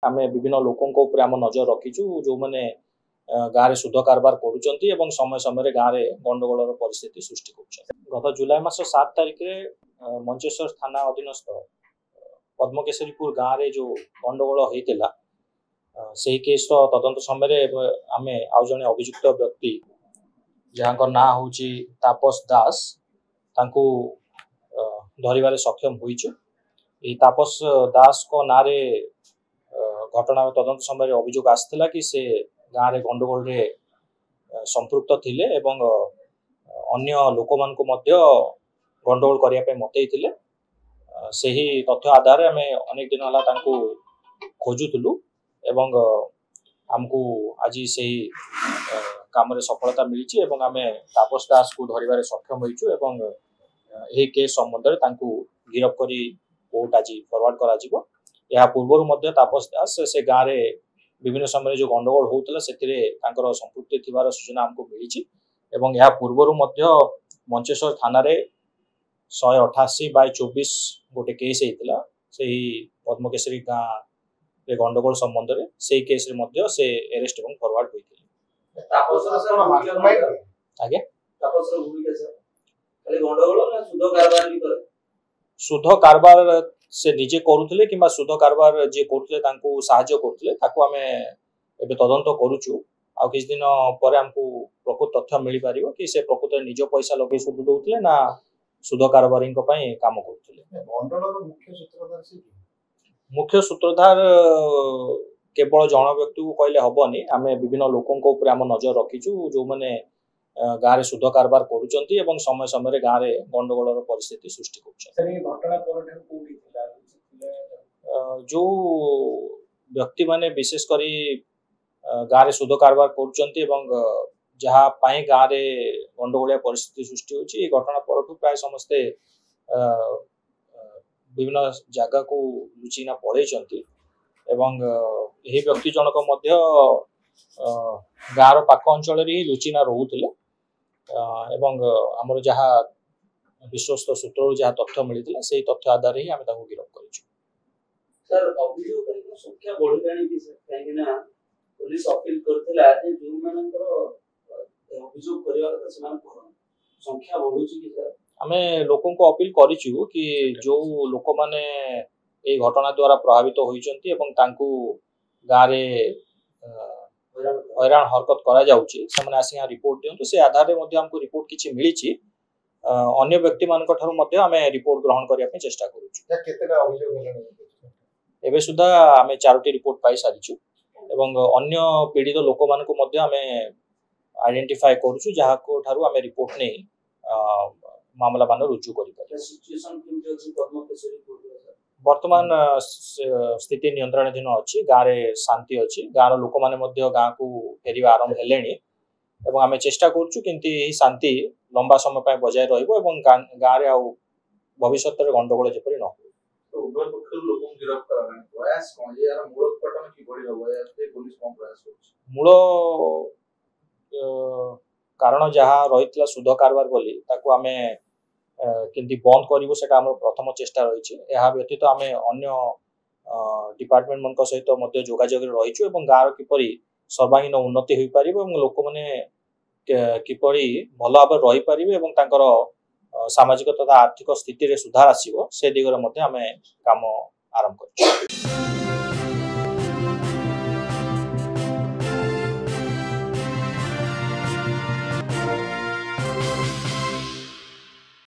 आम विभिन्न लोकों आम नजर रखीचु जो मैंने गाँव में सुध कारबार करुँच समय समय गाँव में गंडगोल परिस्थिति सृष्टि कर गत जुलाई मास 7 तारिख में मंचेश्वर थाना अधीनस्थ पद्मकेशरीपुर गाँव में जो गंडगोल होता से ही केस तदंत समय आम आउ जड़े अभियुक्त व्यक्ति जहाँ ना हूँ तापस दास तांको धरबार सक्षम होइछु। तापस दास को ना रे घटना तदंत समय अभियोग आसाला कि से गाँव में गंडगोल रे संपृक्त थिले एवं अन्य लोक मान को मध्य गंडगोल करने मतईले से ही तथ्य आधार आम अनेक दिन है खोजुलु एवं आमको आज से काम सफलता मिली आम तापस दास को धरबार सक्षम होइछु एवं यही केस संबंध में गिरफ करी कोर्ट आज फरवर्ड करा पूर्व तापस दास से गाँव में विभिन्न समय जो गंडगोल होता से संपृक्ति थिबार सूचना आमको मिली एवं यह पूर्व मंचेश्वर थाना 188/24 गोटे केस होता से पद्मकेशरी गाँव गंडगोल संबंध में से केस से अरेस्ट और फरवर्ड होते सुध कारबार से निजे करुले कि सुध कारबार जी करुले साहाय्य करुले आम तदंत करुचु आ किछ दिन पर हमको प्रकृत तथ्य मिल पार कि से प्रकृत निज पैसा लगे सुध दौले ना सुध कारबारी काम करुले। मुख्य सूत्रधार केवल जन व्यक्ति को कहले हबनी आम विभिन्न लोकों आम नजर रखीचु जो मैंने गाँव में सुध कारबार करुँच समय समय गाँव में गंडगोल परिस्थिति सृष्टि कर जो व्यक्ति माने विशेषकर गाँव में सुध कारबार करुँच जहाँ गाँव में गंडगोलिया परिस्थिति सृष्टि होची घटना पर प्राय समस्ते विभिन्न जगह को लुचिना पड़े एवं यही व्यक्ति जनक गाँव पाख अंचल लुचिना रोते एवं आमर जहाँ विश्वस्त सूत्र जहाँ तथ्य मिलता से तथ्य आधार ही आम गिरफ्त कर आमे लोकों को अपील करिछु कि जो लोक माने ए घटना द्वारा प्रभावित होइचंती एवं तांकू गाँव रे हैरान हरकत करा जाउची सेमाने आसी रिपोर्ट दियंतु से आधार रे मध्ये हमको रिपोर्ट किछि मिलिछि अन्य व्यक्ति मानक ठारू मध्ये आमे रिपोर्ट ग्रहण करिया पे चेष्टा करूछु। केतेटा अभियोग होलनि एबे सुधा आमे 4टी रिपोर्ट पाई सारिछु एवं अन्य पीड़ित लोक मानक मध्ये आमे आइडेंटिफाई करूछु जहा को ठारू आमे रिपोर्ट नै मामला मान रुजु करि पारे। सिचुएशन केमति अछि पद्मकेशरी वर्तमान स्थिति नियंत्रणाधीन अच्छी गाँव में शांति अच्छी गाँव लोक मैंने गाँव को फेरवा आरंभ हेले एवं आम चेष्टा करुचु किंतु यही शांति लंबा समय बजाय रहिबो एवं गाँव रे आउ भविष्य में गंडगोल जपरी न मूल कारण जहाँ रही सुध कारबार बोली ताकू आमे किंतु बंद करूँ से प्रथम चेष्टा रही है व्यतीत आम अन्य डिपार्टमेंट मन सहित जोगाजोग रहीचु गाँव किपर सर्वांगीन उन्नति हो पार लोक मैंने किपर भल भाव रही पारे सामाजिक तथा आर्थिक स्थिति रे सुधार आसिबो से दिगरे आम काम आरंभ कर।